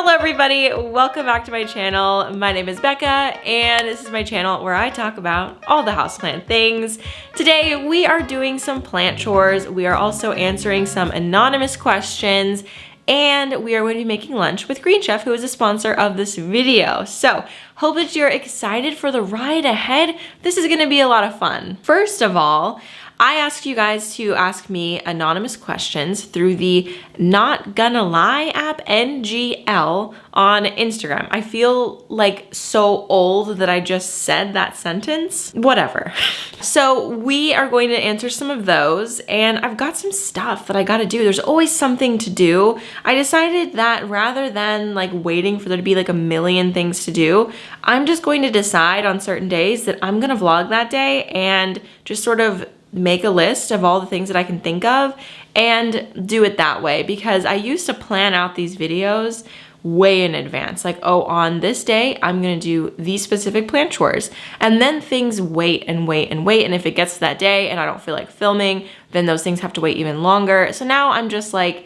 Hello everybody, welcome back to my channel. My name is Becca and this is my channel where I talk about all the houseplant things. Today we are doing some plant chores. We are also answering some anonymous questions and we are going to be making lunch with Green Chef, who is a sponsor of this video. So hope that you're excited for the ride ahead. This is gonna be a lot of fun. First of all, I asked you guys to ask me anonymous questions through the Not Gonna Lie app, NGL, on Instagram. I feel like so old that I just said that sentence. Whatever. So we are going to answer some of those, and I've got some stuff that I gotta do. There's always something to do. I decided that rather than like waiting for there to be like a million things to do, I'm just going to decide on certain days that I'm gonna vlog that day and just sort of make a list of all the things that I can think of and do it that way, because I used to plan out these videos way in advance. Like, oh, on this day, I'm gonna do these specific plant chores. And then things wait and wait and wait. And if it gets to that day and I don't feel like filming, then those things have to wait even longer. So now I'm just like,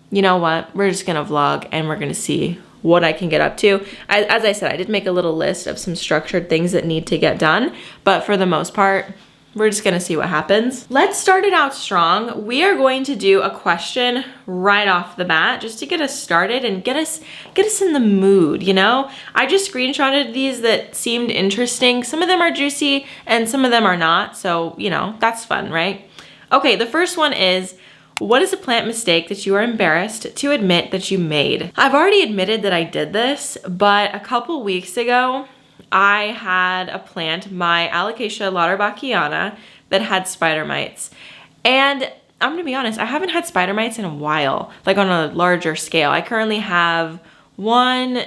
you know what? We're just gonna vlog and we're gonna see what I can get up to. As I said, I did make a little list of some structured things that need to get done, but for the most part, we're just gonna see what happens. Let's start it out strong. We are going to do a question right off the bat just to get us started and get us in the mood, you know? I just screenshotted these that seemed interesting. Some of them are juicy and some of them are not, so you know, that's fun, right? Okay, the first one is, what is a plant mistake that you are embarrassed to admit that you made? I've already admitted that I did this, but a couple weeks ago, I had a plant, my Alocasia lauterbachii, that had spider mites. And I'm gonna be honest, I haven't had spider mites in a while, like on a larger scale. I currently have 1,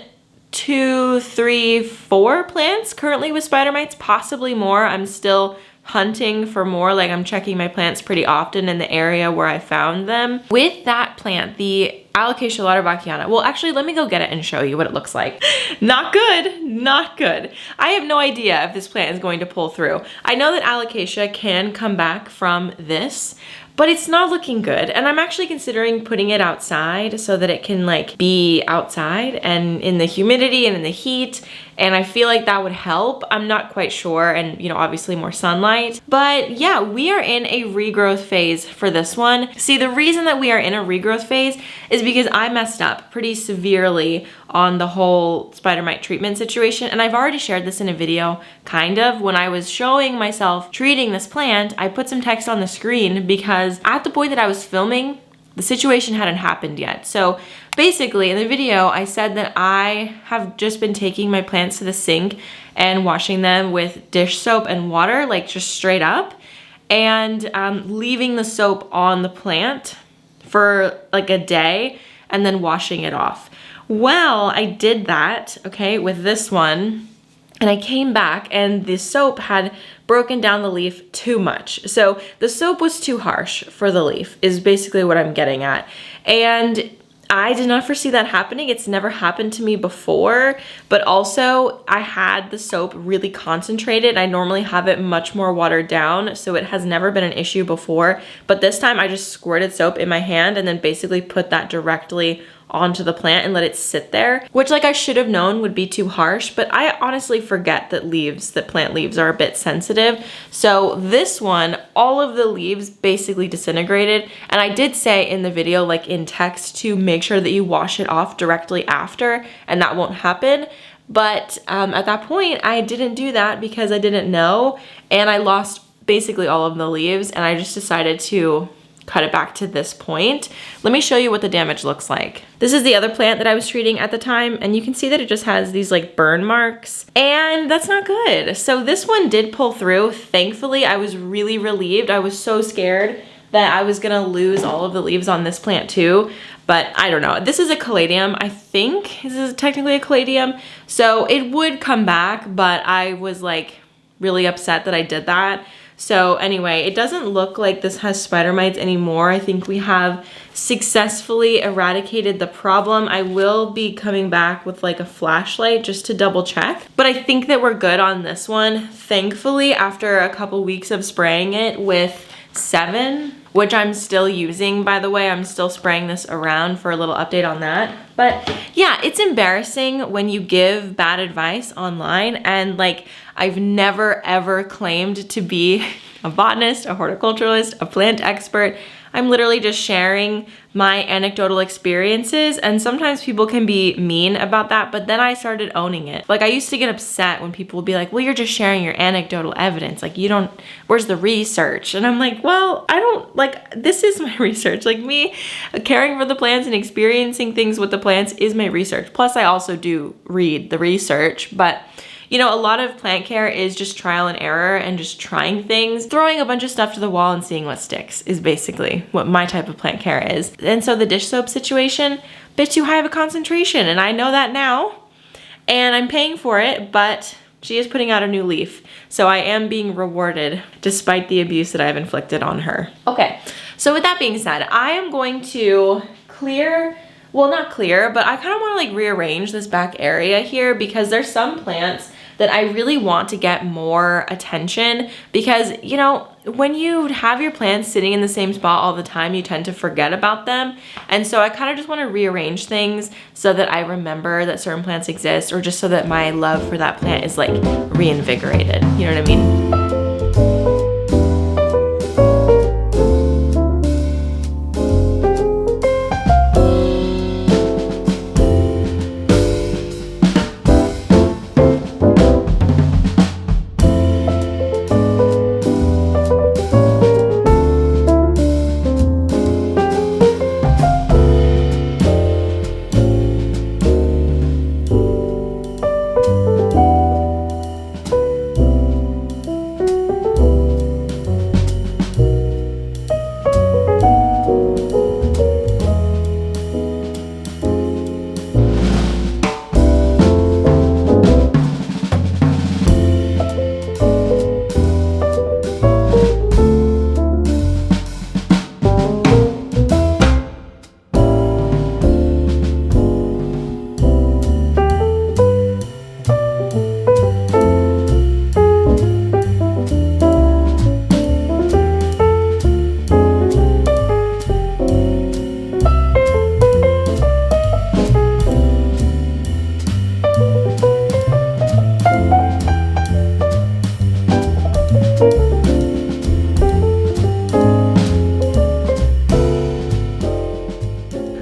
2, 3, 4 plants currently with spider mites, possibly more. I'm still hunting for more, like I'm checking my plants pretty often in the area where I found them. With that plant, the Alocasia lauterbachii, well actually let me go get it and show you what it looks like. Not good, not good. I have no idea if this plant is going to pull through. I know that Alocasia can come back from this, but it's not looking good. And I'm actually considering putting it outside so that it can like be outside and in the humidity and in the heat. And I feel like that would help. I'm not quite sure. And you know, obviously more sunlight, but yeah, we are in a regrowth phase for this one. See, the reason that we are in a regrowth phase is because I messed up pretty severely on the whole spider mite treatment situation. And I've already shared this in a video, kind of, when I was showing myself treating this plant. I put some text on the screen because at the point that I was filming, the situation hadn't happened yet. So basically in the video, I said that I have just been taking my plants to the sink and washing them with dish soap and water, like just straight up, and leaving the soap on the plant for like a day and then washing it off. Well, I did that, okay, with this one, and I came back and the soap had broken down the leaf too much. So the soap was too harsh for the leaf, is basically what I'm getting at. And I did not foresee that happening. It's never happened to me before, but also I had the soap really concentrated. I normally have it much more watered down, so it has never been an issue before. But this time I just squirted soap in my hand and then basically put that directly onto the plant and let it sit there, which like I should have known would be too harsh, but I honestly forget that plant leaves are a bit sensitive. So this one, all of the leaves basically disintegrated. And I did say in the video, like in text, to make sure that you wash it off directly after, and that won't happen. But at that point, I didn't do that because I didn't know, and I lost basically all of the leaves, and I just decided to cut it back to this point. Let me show you what the damage looks like. This is the other plant that I was treating at the time, and you can see that it just has these like burn marks, and that's not good. So this one did pull through. Thankfully, I was really relieved. I was so scared that I was gonna lose all of the leaves on this plant too, but I don't know. This is a caladium, I think. This is technically a caladium, so it would come back, but I was like really upset that I did that. So anyway, it doesn't look like this has spider mites anymore. I think we have successfully eradicated the problem. I will be coming back with like a flashlight just to double check, but I think that we're good on this one. Thankfully, after a couple weeks of spraying it with 7, which I'm still using, by the way. I'm still spraying this around for a little update on that. But yeah, it's embarrassing when you give bad advice online, and like, I've never ever claimed to be a botanist, a horticulturalist, a plant expert. I'm literally just sharing my anecdotal experiences, and sometimes people can be mean about that, but then I started owning it. Like, I used to get upset when people would be like, well, you're just sharing your anecdotal evidence. Like, where's the research? And I'm like, well, this is my research. Like, me caring for the plants and experiencing things with the plants is my research. Plus, I also do read the research, but you know, a lot of plant care is just trial and error and just trying things. Throwing a bunch of stuff to the wall and seeing what sticks is basically what my type of plant care is. And so the dish soap situation, bit too high of a concentration, and I know that now, and I'm paying for it, but she is putting out a new leaf. So I am being rewarded despite the abuse that I've inflicted on her. Okay, so with that being said, I am going to clear, well, not clear, but I kind of want to like rearrange this back area here because there's some plants that I really want to get more attention because, you know, when you have your plants sitting in the same spot all the time, you tend to forget about them. And so I kind of just want to rearrange things so that I remember that certain plants exist, or just so that my love for that plant is like reinvigorated. You know what I mean?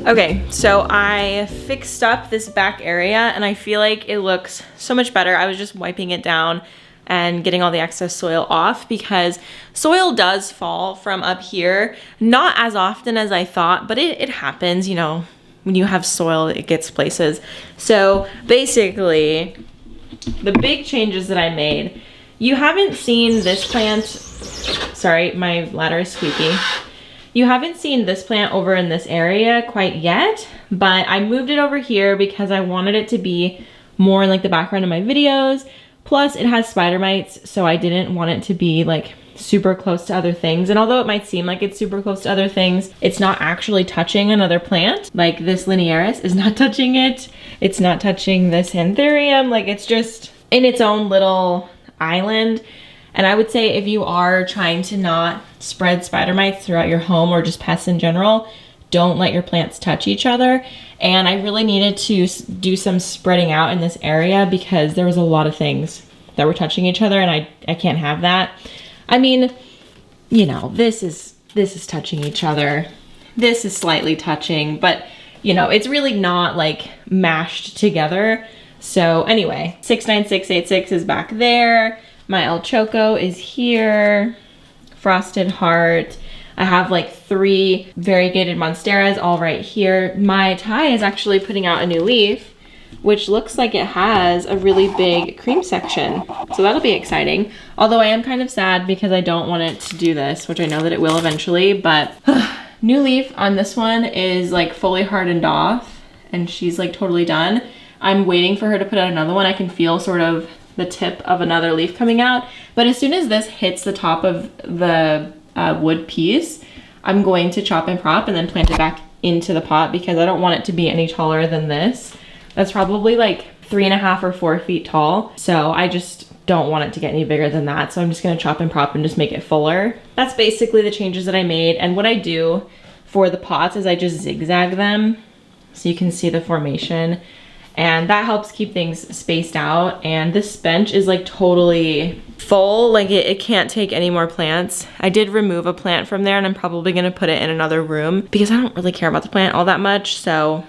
Okay, so I fixed up this back area and I feel like it looks so much better. I was just wiping it down and getting all the excess soil off because soil does fall from up here. Not as often as I thought, but it happens, you know, when you have soil, it gets places. So basically, the big changes that I made, you haven't seen this plant, sorry, my ladder is squeaky. You haven't seen this plant over in this area quite yet, but I moved it over here because I wanted it to be more in like the background of my videos. Plus it has spider mites, so I didn't want it to be like super close to other things. And although it might seem like it's super close to other things, it's not actually touching another plant. Like this linearis is not touching it. It's not touching this anthurium. Like it's just in its own little island. And I would say if you are trying to not spread spider mites throughout your home or just pests in general, don't let your plants touch each other. And I really needed to do some spreading out in this area because there was a lot of things that were touching each other, and I can't have that. I mean, you know, this is touching each other. This is slightly touching, but you know, it's really not like mashed together. So anyway, 69686 is back there. My El Choco is here, Frosted Heart. I have like 3 variegated monsteras all right here. My Thai is actually putting out a new leaf, which looks like it has a really big cream section. So that'll be exciting. Although I am kind of sad because I don't want it to do this, which I know that it will eventually, but new leaf on this one is like fully hardened off and she's like totally done. I'm waiting for her to put out another one. I can feel sort of the tip of another leaf coming out, but as soon as this hits the top of the wood piece, I'm going to chop and prop and then plant it back into the pot because I don't want it to be any taller than this. That's probably like 3.5 or 4 feet tall. So I just don't want it to get any bigger than that. So I'm just gonna chop and prop and just make it fuller. That's basically the changes that I made. And what I do for the pots is I just zigzag them so you can see the formation. And that helps keep things spaced out. And this bench is like totally full, like it can't take any more plants. I did remove a plant from there and I'm probably gonna put it in another room because I don't really care about the plant all that much. So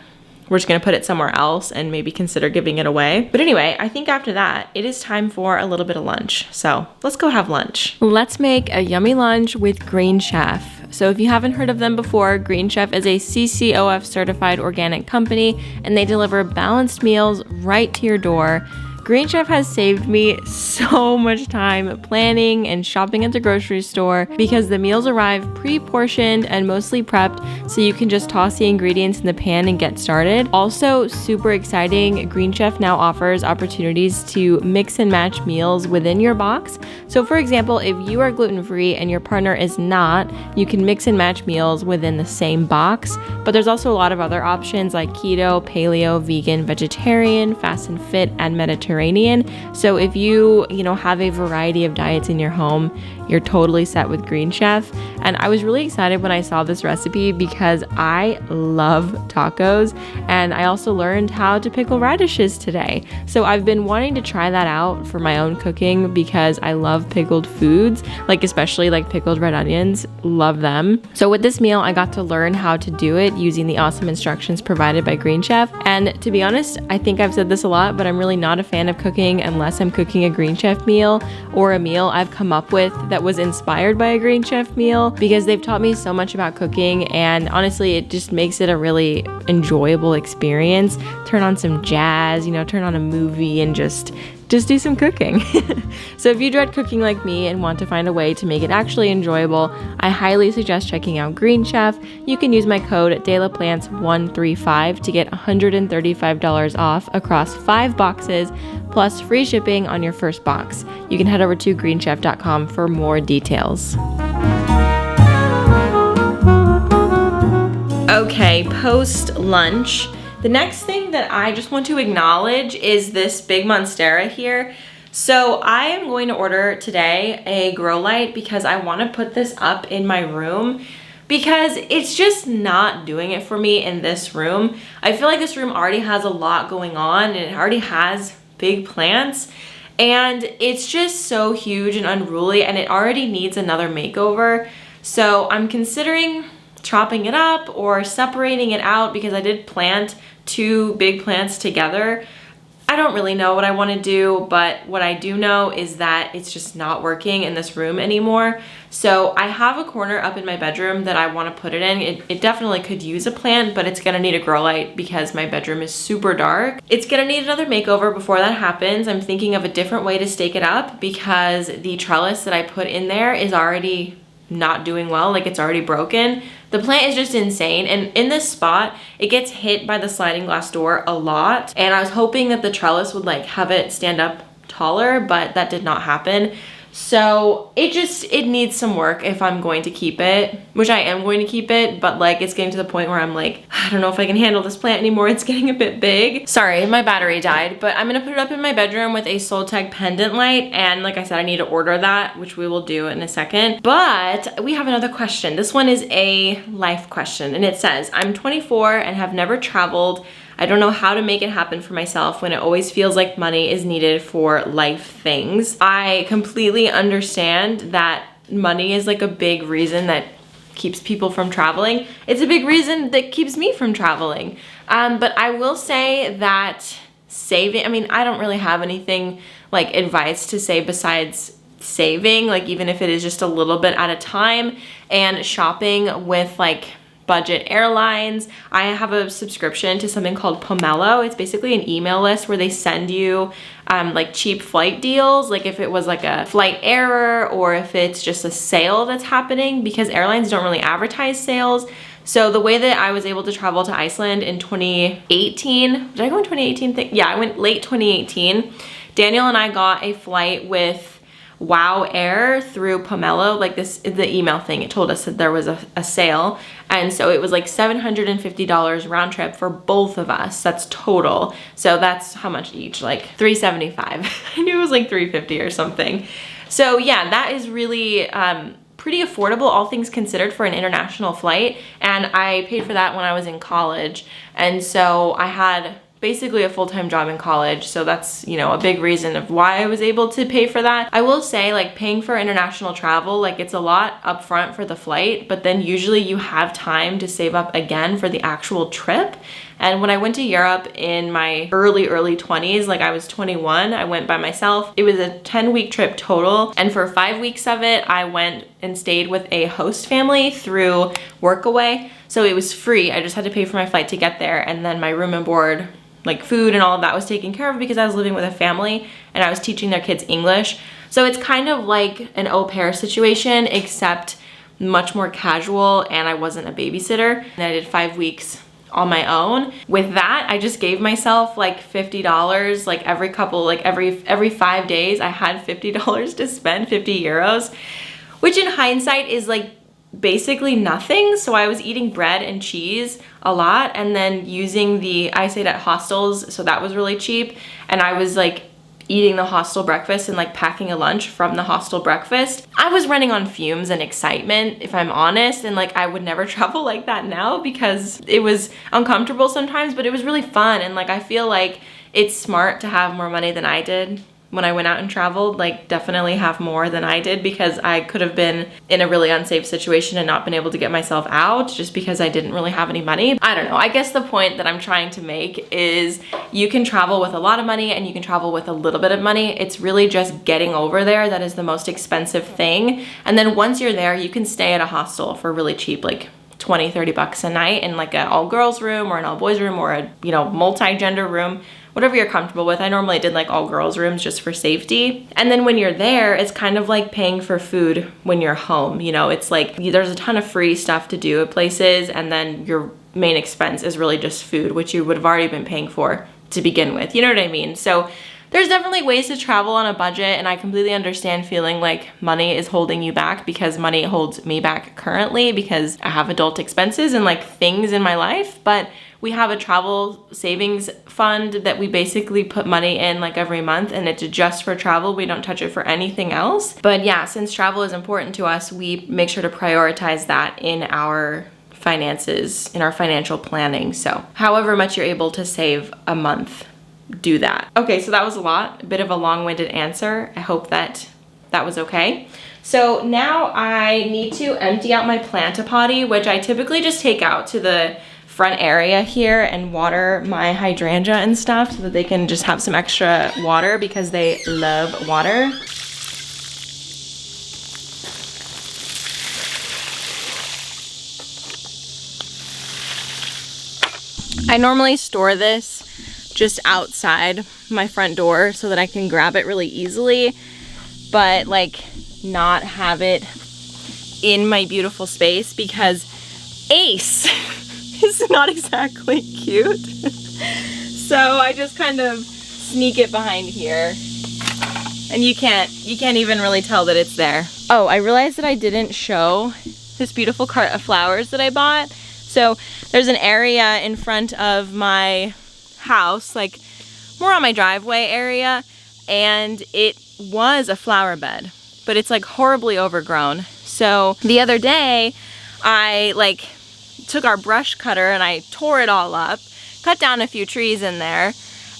we're just gonna put it somewhere else and maybe consider giving it away. But anyway, I think after that, it is time for a little bit of lunch. So let's go have lunch. Let's make a yummy lunch with Green Chef. So if you haven't heard of them before, Green Chef is a CCOF certified organic company and they deliver balanced meals right to your door. Green Chef has saved me so much time planning and shopping at the grocery store because the meals arrive pre-portioned and mostly prepped, so you can just toss the ingredients in the pan and get started. Also, super exciting, Green Chef now offers opportunities to mix and match meals within your box. So for example, if you are gluten-free and your partner is not, you can mix and match meals within the same box. But there's also a lot of other options like keto, paleo, vegan, vegetarian, fast and fit, and Mediterranean. So if you have a variety of diets in your home, you're totally set with Green Chef. And I was really excited when I saw this recipe because I love tacos and I also learned how to pickle radishes today. So I've been wanting to try that out for my own cooking because I love pickled foods, like especially like pickled red onions, love them. So with this meal, I got to learn how to do it using the awesome instructions provided by Green Chef. And to be honest, I think I've said this a lot, but I'm really not a fan of cooking unless I'm cooking a Green Chef meal or a meal I've come up with that was inspired by a Green Chef meal, because they've taught me so much about cooking and honestly it just makes it a really enjoyable experience. Turn on some jazz, turn on a movie and just do some cooking. So if you dread cooking like me and want to find a way to make it actually enjoyable, I highly suggest checking out Green Chef. You can use my code DelaPlants135 to get $135 off across 5 boxes plus free shipping on your first box. You can head over to greenchef.com for more details. Okay, post lunch. The next thing that I just want to acknowledge is this big monstera here. So I am going to order today a grow light because I want to put this up in my room because it's just not doing it for me in this room. I feel like this room already has a lot going on and it already has big plants and it's just so huge and unruly and it already needs another makeover. So I'm considering chopping it up or separating it out because I did plant 2 big plants together. I don't really know what I want to do, but what I do know is that it's just not working in this room anymore. So I have a corner up in my bedroom that I want to put it in. It definitely could use a plant, but it's gonna need a grow light because my bedroom is super dark. It's gonna need another makeover before that happens. I'm thinking of a different way to stake it up because the trellis that I put in there is already not doing well, like it's already broken. The plant is just insane, and in this spot it gets hit by the sliding glass door a lot, and I was hoping that the trellis would like have it stand up taller, but that did not happen. So it needs some work if I'm going to keep it, which I am going to keep it, but like it's getting to the point where I'm like, I don't know if I can handle this plant anymore. It's getting a bit big. Sorry, my battery died, but I'm gonna put it up in my bedroom with a Soltech pendant light. And like I said, I need to order that, which we will do in a second. But we have another question. This one is a life question, and it says, I'm 24 and have never traveled. I don't know how to make it happen for myself when it always feels like money is needed for life things. I completely understand that money is like a big reason that keeps people from traveling. It's a big reason that keeps me from traveling. But I will say that saving, I mean, I don't really have anything like advice to say besides saving, like even if it is just a little bit at a time, and shopping with like budget airlines. I have a subscription to something called Pomelo. It's basically an email list where they send you like cheap flight deals, like if it was like a flight error or if it's just a sale that's happening, because airlines don't really advertise sales. So the way that I was able to travel to Iceland in 2018, did I go in 2018? Yeah, I went late 2018. Daniel and I got a flight with Wow Air through Pomelo, like the email thing, it told us that there was a sale. And so it was like $750 round trip for both of us. That's total. So that's how much each, like $375. I knew it was like $350 or something. So yeah, that is really pretty affordable, all things considered, for an international flight. And I paid for that when I was in college. And so I had basically a full-time job in college, so that's, you know, a big reason of why I was able to pay for that. I will say, like, paying for international travel, like, it's a lot upfront for the flight, but then usually you have time to save up again for the actual trip. And when I went to Europe in my early 20s, like I was 21, I went by myself. It was a 10-week trip total, and for 5 weeks of it, I went and stayed with a host family through Workaway. So it was free. I just had to pay for my flight to get there, and then my room and board, like food and all of that, was taken care of because I was living with a family and I was teaching their kids English. So it's kind of like an au pair situation, except much more casual, and I wasn't a babysitter. And I did 5 weeks on my own. With that, I just gave myself like $50, like every 5 days I had $50 to spend, 50 euros, which in hindsight is like basically nothing. So I was eating bread and cheese a lot, and then I stayed at hostels, so that was really cheap, and I was like eating the hostel breakfast and like packing a lunch from the hostel breakfast. I was running on fumes and excitement, if I'm honest, and like I would never travel like that now because it was uncomfortable sometimes, but it was really fun. And like I feel like it's smart to have more money than I did when I went out and traveled, like definitely have more than I did, because I could have been in a really unsafe situation and not been able to get myself out just because I didn't really have any money. I don't know. I guess the point that I'm trying to make is you can travel with a lot of money and you can travel with a little bit of money. It's really just getting over there that is the most expensive thing. And then once you're there, you can stay at a hostel for really cheap, like 20, 30 bucks a night in like an all girls room or an all boys room or a, you know, multi-gender room, whatever you're comfortable with. I normally did like all girls rooms just for safety. And then when you're there, it's kind of like paying for food when you're home. You know, it's like there's a ton of free stuff to do at places, and then your main expense is really just food, which you would have already been paying for to begin with. You know what I mean? So there's definitely ways to travel on a budget, and I completely understand feeling like money is holding you back, because money holds me back currently because I have adult expenses and like things in my life. But we have a travel savings fund that we basically put money in like every month, and it's just for travel. We don't touch it for anything else. But yeah, since travel is important to us, we make sure to prioritize that in our finances, in our financial planning. So however much you're able to save a month, do that. Okay, so that was a bit of a long-winded answer. I hope that was okay. So now I need to empty out my plant-a-potty, which I typically just take out to the front area here and water my hydrangea and stuff so that they can just have some extra water, because they love water. I normally store this just outside my front door so that I can grab it really easily, but like not have it in my beautiful space because Ace is not exactly cute. So I just kind of sneak it behind here, and you can't even really tell that it's there. Oh, I realized that I didn't show this beautiful cart of flowers that I bought. So there's an area in front of my house, like more on my driveway area, and it was a flower bed, but it's like horribly overgrown. So the other day I like took our brush cutter and I tore it all up, cut down a few trees in there,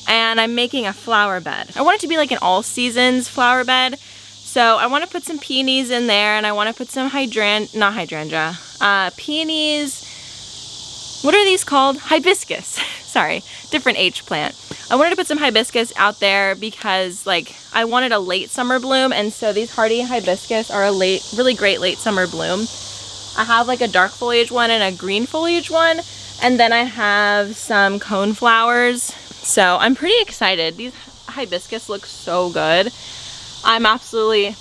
and I'm making a flower bed. I want it to be like an all seasons flower bed. So I want to put some peonies in there, and I want to put some peonies. What are these called? Hibiscus. Sorry, different H plant. I wanted to put some hibiscus out there because like I wanted a late summer bloom, and so these hardy hibiscus are a really great late summer bloom. I have like a dark foliage one and a green foliage one, and then I have some cone flowers. So I'm pretty excited. These hibiscus look so good. I'm absolutely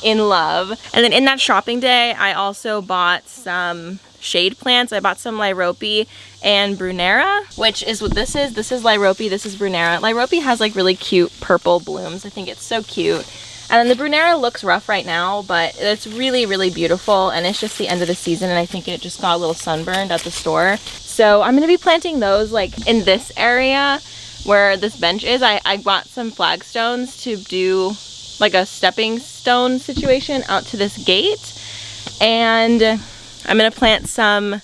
in love. And then in that shopping day, I also bought some shade plants. I bought some Lyrope and Brunera, which is what this is. This is Lyrope, this is Brunera. Lyrope has like really cute purple blooms. I think it's so cute. And then the Brunera looks rough right now, but it's really, really beautiful, and it's just the end of the season, and I think it just got a little sunburned at the store. So I'm gonna be planting those like in this area where this bench is. I bought some flagstones to do like a stepping stone situation out to this gate. And I'm gonna plant some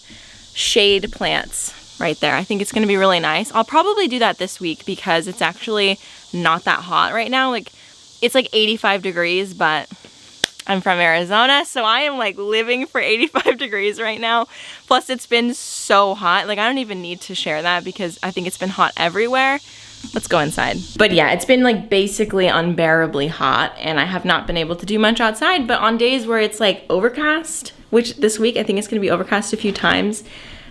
shade plants right there. I think it's gonna be really nice. I'll probably do that this week because it's actually not that hot right now. Like, it's like 85 degrees, but I'm from Arizona, so I am like living for 85 degrees right now. Plus it's been so hot. Like, I don't even need to share that because I think it's been hot everywhere. Let's go inside. But yeah, it's been like basically unbearably hot, and I have not been able to do much outside, but on days where it's like overcast, which this week I think it's gonna be overcast a few times,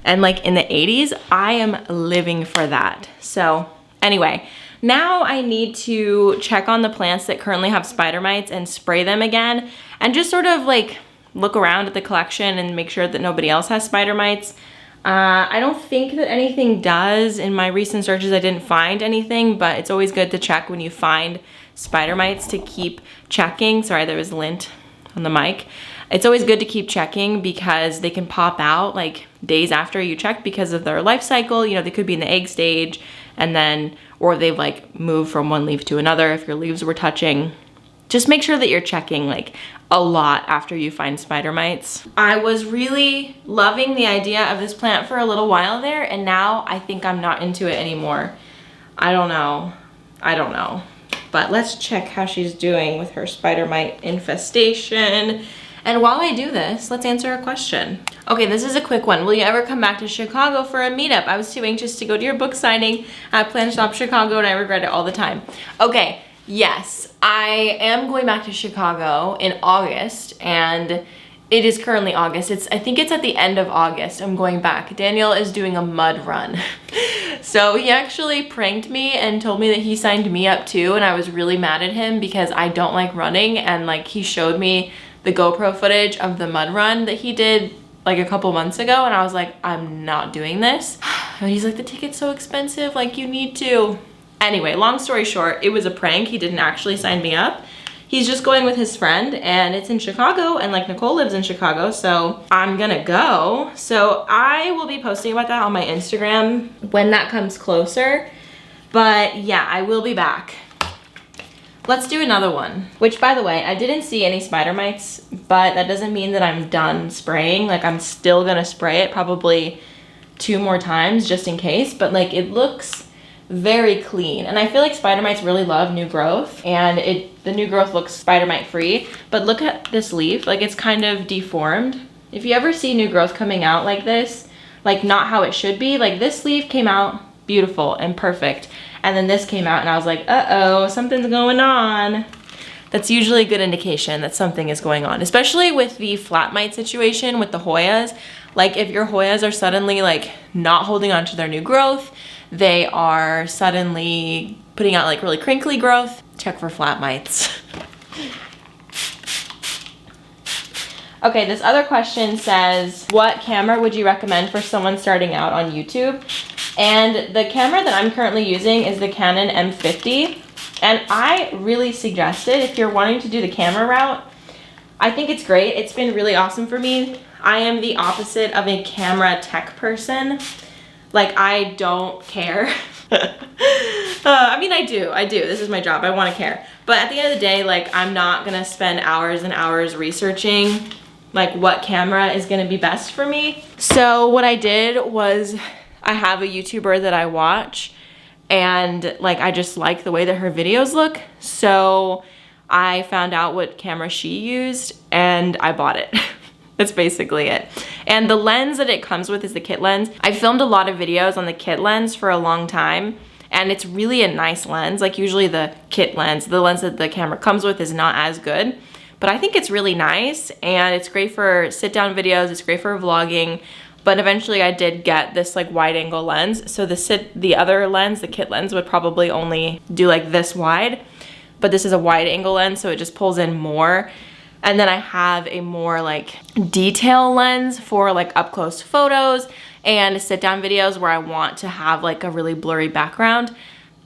and like in the 80s, I am living for that. So anyway, now I need to check on the plants that currently have spider mites and spray them again, and just sort of like look around at the collection and make sure that nobody else has spider mites. I don't think that anything does. In my recent searches, I didn't find anything, but it's always good to check when you find spider mites to keep checking. Sorry, there was lint on the mic. It's always good to keep checking because they can pop out like days after you check because of their life cycle. You know, they could be in the egg stage, and then, or they've like moved from one leaf to another if your leaves were touching. Just make sure that you're checking like a lot after you find spider mites. I was really loving the idea of this plant for a little while there, and now I think I'm not into it anymore. I don't know. But let's check how she's doing with her spider mite infestation. And while I do this, let's answer a question. Okay, this is a quick one. Will you ever come back to Chicago for a meetup? I was too anxious to go to your book signing at Plant Shop Chicago, and I regret it all the time. Okay, yes, I am going back to Chicago in August, and it is currently August. I think it's at the end of August I'm going back. Daniel is doing a mud run. So he actually pranked me and told me that he signed me up too, and I was really mad at him because I don't like running, and like he showed me the GoPro footage of the mud run that he did like a couple months ago, and I was like, I'm not doing this. And he's like, the ticket's so expensive, like you need to. Anyway, long story short, it was a prank. He didn't actually sign me up. He's just going with his friend, and it's in Chicago, and like Nicole lives in Chicago, so I'm gonna go. So I will be posting about that on my Instagram when that comes closer. But yeah, I will be back. Let's do another one, which by the way, I didn't see any spider mites, but that doesn't mean that I'm done spraying. Like I'm still gonna spray it probably 2 more times just in case, but like it looks very clean. And I feel like spider mites really love new growth, and the new growth looks spider mite free, but look at this leaf, like it's kind of deformed. If you ever see new growth coming out like this, like not how it should be, like this leaf came out beautiful and perfect, and then this came out and I was like, uh-oh, something's going on. That's usually a good indication that something is going on, especially with the flat mite situation with the Hoyas. Like if your Hoyas are suddenly like not holding on to their new growth, they are suddenly putting out like really crinkly growth, check for flat mites. Okay, this other question says, what camera would you recommend for someone starting out on YouTube? And the camera that I'm currently using is the Canon M50. And I really suggest it if you're wanting to do the camera route. I think it's great. It's been really awesome for me. I am the opposite of a camera tech person. Like, I don't care. I mean, I do. This is my job. I want to care. But at the end of the day, like, I'm not going to spend hours and hours researching, like, what camera is going to be best for me. So what I did was I have a YouTuber that I watch, and, like, I just like the way that her videos look. So I found out what camera she used, and I bought it. That's basically it. And the lens that it comes with is the kit lens. I filmed a lot of videos on the kit lens for a long time, and it's really a nice lens. Like usually the kit lens, the lens that the camera comes with is not as good, but I think it's really nice, and it's great for sit-down videos, it's great for vlogging, but eventually I did get this like wide angle lens. So the other lens, the kit lens, would probably only do like this wide, but this is a wide angle lens, so it just pulls in more. And then I have a more like detail lens for like up close photos and sit down videos where I want to have like a really blurry background.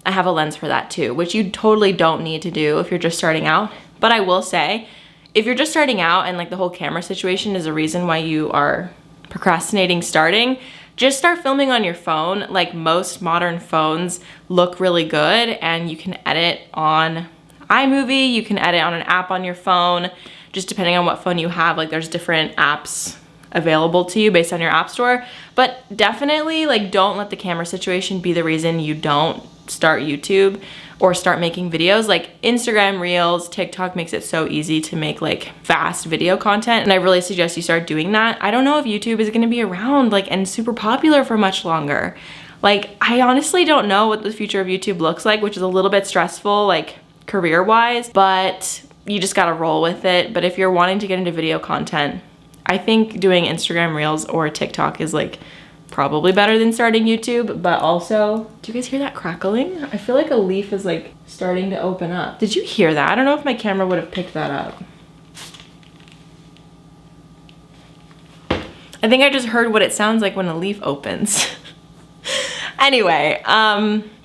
I have a lens for that too, which you totally don't need to do if you're just starting out. But I will say, if you're just starting out and like the whole camera situation is a reason why you are procrastinating starting, just start filming on your phone. Like most modern phones look really good and you can edit on iMovie, you can edit on an app on your phone, just depending on what phone you have. Like there's different apps available to you based on your app store. But definitely like don't let the camera situation be the reason you don't start YouTube or start making videos. Like Instagram Reels, TikTok makes it so easy to make like fast video content, and I really suggest you start doing that. I don't know if YouTube is gonna be around like and super popular for much longer. Like I honestly don't know what the future of YouTube looks like, which is a little bit stressful like career-wise, but you just gotta roll with it. But if you're wanting to get into video content, I think doing Instagram Reels or TikTok is like probably better than starting YouTube. But also, do you guys hear that crackling? I feel like a leaf is like starting to open up. Did you hear that? I don't know if my camera would have picked that up. I think I just heard what it sounds like when a leaf opens. Anyway,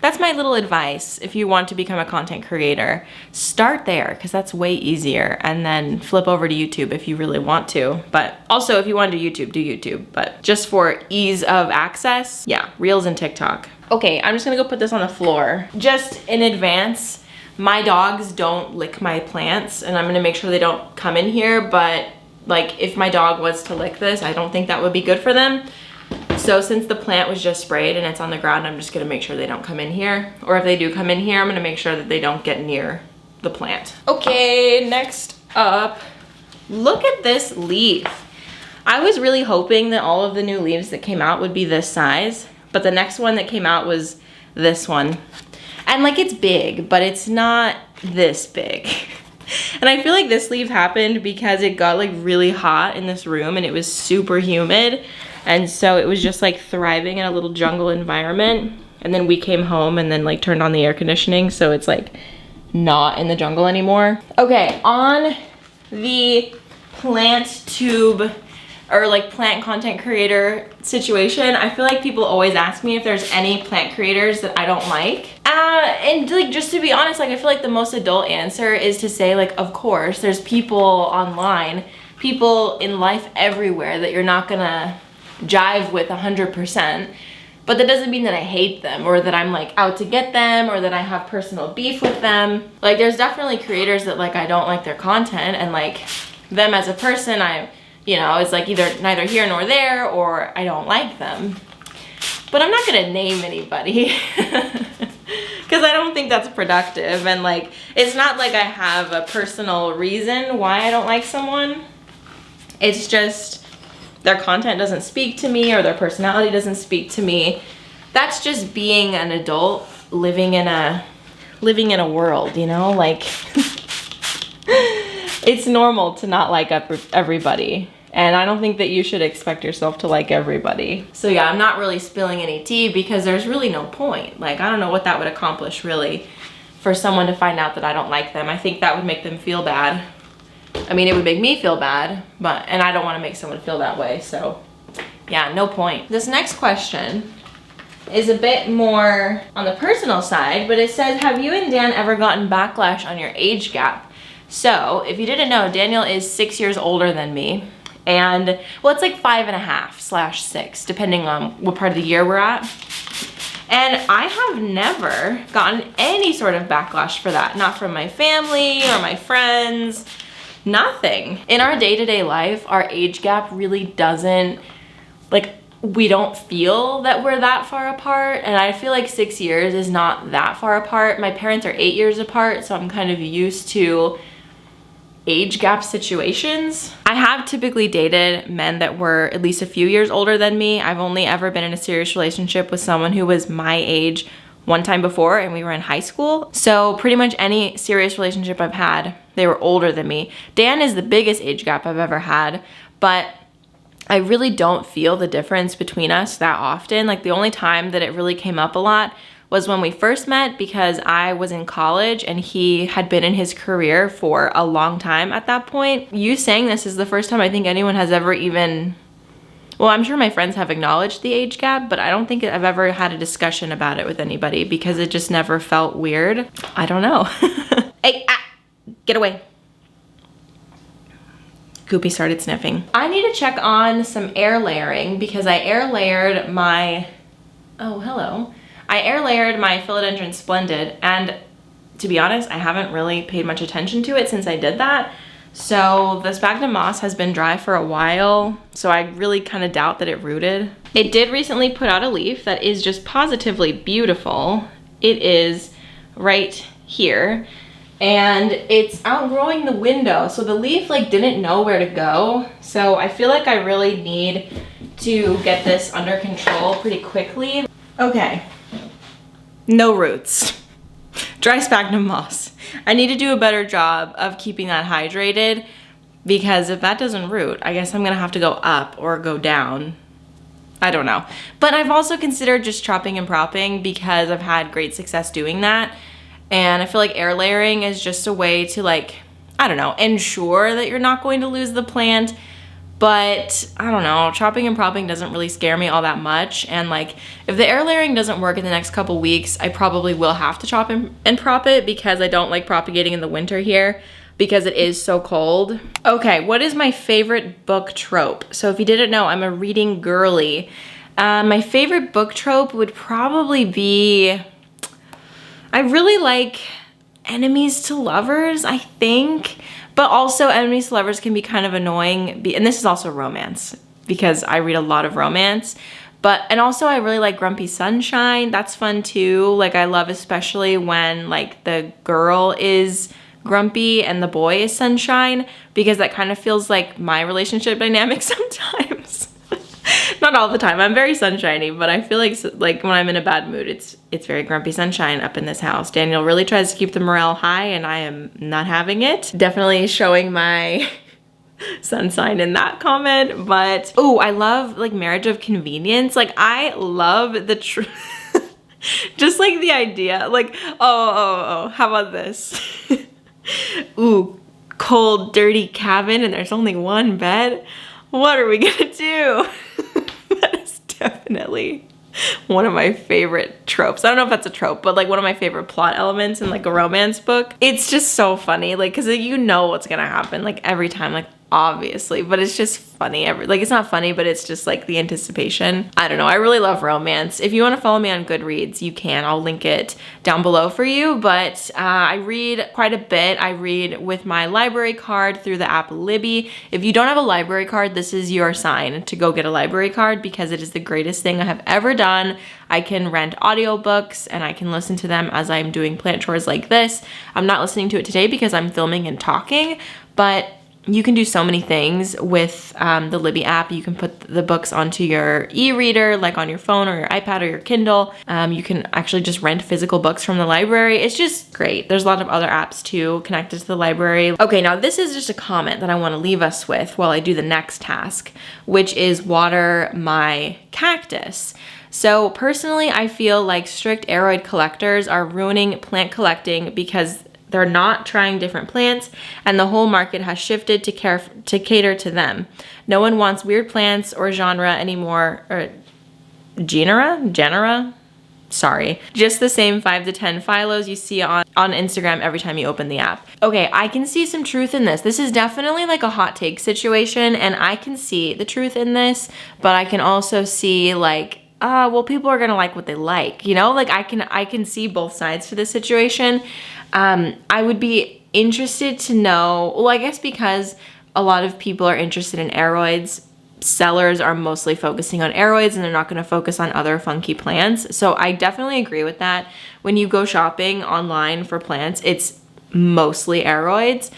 that's my little advice. If you want to become a content creator, start there because that's way easier, and then flip over to YouTube if you really want to. But also if you want to do YouTube, but just for ease of access, yeah, Reels and TikTok. Okay, I'm just gonna go put this on the floor. Just in advance, my dogs don't lick my plants, and I'm gonna make sure they don't come in here, but like if my dog was to lick this, I don't think that would be good for them. So since the plant was just sprayed and it's on the ground, I'm just gonna make sure they don't come in here. Or if they do come in here, I'm gonna make sure that they don't get near the plant. Okay, next up, look at this leaf. I was really hoping that all of the new leaves that came out would be this size, but the next one that came out was this one. And like it's big, but it's not this big. And I feel like this leaf happened because it got like really hot in this room and it was super humid. And so it was just like thriving in a little jungle environment. And then we came home and then like turned on the air conditioning, so it's like not in the jungle anymore. Okay, on the plant tube or like plant content creator situation, I feel like people always ask me if there's any plant creators that I don't like. And like, just to be honest, like I feel like the most adult answer is to say like, of course, there's people online, people in life everywhere that you're not gonna jive with 100%. But that doesn't mean that I hate them or that I'm like out to get them or that I have personal beef with them. Like there's definitely creators that like I don't like their content, and like them as a person, you know, it's like either neither here nor there, or I don't like them. But I'm not gonna name anybody because I don't think that's productive, and like it's not like I have a personal reason why I don't like someone. It's just their content doesn't speak to me or their personality doesn't speak to me. That's just being an adult living in a world, you know, like it's normal to not like everybody. And I don't think that you should expect yourself to like everybody. So yeah, I'm not really spilling any tea because there's really no point. Like, I don't know what that would accomplish really for someone to find out that I don't like them. I think that would make them feel bad. I mean, it would make me feel bad, and I don't want to make someone feel that way, so yeah, no point. This next question is a bit more on the personal side, but it says, have you and Dan ever gotten backlash on your age gap? So, if you didn't know, Daniel is 6 years older than me, and, well, it's like 5.5/6, depending on what part of the year we're at. And I have never gotten any sort of backlash for that, not from my family or my friends. Nothing. In our day-to-day life, our age gap really doesn't, like, we don't feel that we're that far apart, and I feel like 6 years is not that far apart. My parents are 8 years apart, so I'm kind of used to age gap situations. I have typically dated men that were at least a few years older than me. I've only ever been in a serious relationship with someone who was my age one time before, and we were in high school. So pretty much any serious relationship I've had, they were older than me. Dan is the biggest age gap I've ever had, but I really don't feel the difference between us that often. Like the only time that it really came up a lot was when we first met, because I was in college and he had been in his career for a long time at that point. You saying this is the first time I think anyone has ever even, well, I'm sure my friends have acknowledged the age gap, but I don't think I've ever had a discussion about it with anybody because it just never felt weird. I don't know. Hey, get away. Goopy started sniffing. I need to check on some air layering because I air layered my, oh, hello. I air layered my Philodendron Splendid, and to be honest, I haven't really paid much attention to it since I did that. So the sphagnum moss has been dry for a while, so I really kind of doubt that it rooted. It did recently put out a leaf that is just positively beautiful. It is right here, and it's outgrowing the window. So the leaf like didn't know where to go. So I feel like I really need to get this under control pretty quickly. Okay, no roots. Dry sphagnum moss. I need to do a better job of keeping that hydrated, because if that doesn't root, I guess I'm gonna have to go up or go down. I don't know. But I've also considered just chopping and propping because I've had great success doing that. And I feel like air layering is just a way to, like, I don't know, ensure that you're not going to lose the plant. But I don't know, chopping and propping doesn't really scare me all that much. And like, if the air layering doesn't work in the next couple weeks, I probably will have to chop and prop it, because I don't like propagating in the winter here because it is so cold. Okay, what is my favorite book trope? So if you didn't know, I'm a reading girly. My favorite book trope would probably be, I really like enemies to lovers, I think. But also enemies to lovers can be kind of annoying. And this is also romance, because I read a lot of romance. And also I really like Grumpy Sunshine. That's fun too. Like, I love especially when like the girl is grumpy and the boy is sunshine, because that kind of feels like my relationship dynamic sometimes. Not all the time. I'm very sunshiny, but I feel like when I'm in a bad mood, it's very Grumpy Sunshine up in this house. Daniel really tries to keep the morale high, and I am not having it. Definitely showing my sun sign in that comment. But oh, I love like Marriage of Convenience. Like, I love the just like the idea. Like, oh, how about this? Ooh, cold, dirty cabin, and there's only one bed. What are we gonna do? That is definitely one of my favorite tropes. I don't know if that's a trope, but like one of my favorite plot elements in like a romance book. It's just so funny, like, because you know what's gonna happen like every time, like, obviously, but it's just funny. Like, it's not funny, but it's just like the anticipation. I don't know, I really love romance. If you want to follow me on Goodreads, you can. I'll link it down below for you. But I read quite a bit. I read with my library card through the app Libby. If you don't have a library card, this is your sign to go get a library card, because it is the greatest thing I have ever done. I can rent audiobooks and I can listen to them as I'm doing plant chores like this. I'm not listening to it today because I'm filming and talking, but you can do so many things with the Libby app. You can put the books onto your e-reader, like on your phone or your iPad or your Kindle. You can actually just rent physical books from the library. It's just great. There's a lot of other apps too connected to the library. Okay, now this is just a comment that I want to leave us with while I do the next task, which is water my cactus. So personally, I feel like strict aroid collectors are ruining plant collecting because they're not trying different plants, and the whole market has shifted to cater to them. No one wants weird plants or genre anymore, or genera? Sorry. Just the same 5 to 10 phylos you see on Instagram every time you open the app. Okay, I can see some truth in this. This is definitely like a hot take situation, and I can see the truth in this, but I can also see like, well, people are gonna like what they like, you know? Like, I can see both sides to this situation. I would be interested to know, well, I guess because a lot of people are interested in aroids, sellers are mostly focusing on aroids and they're not going to focus on other funky plants. So I definitely agree with that. When you go shopping online for plants, it's mostly aroids.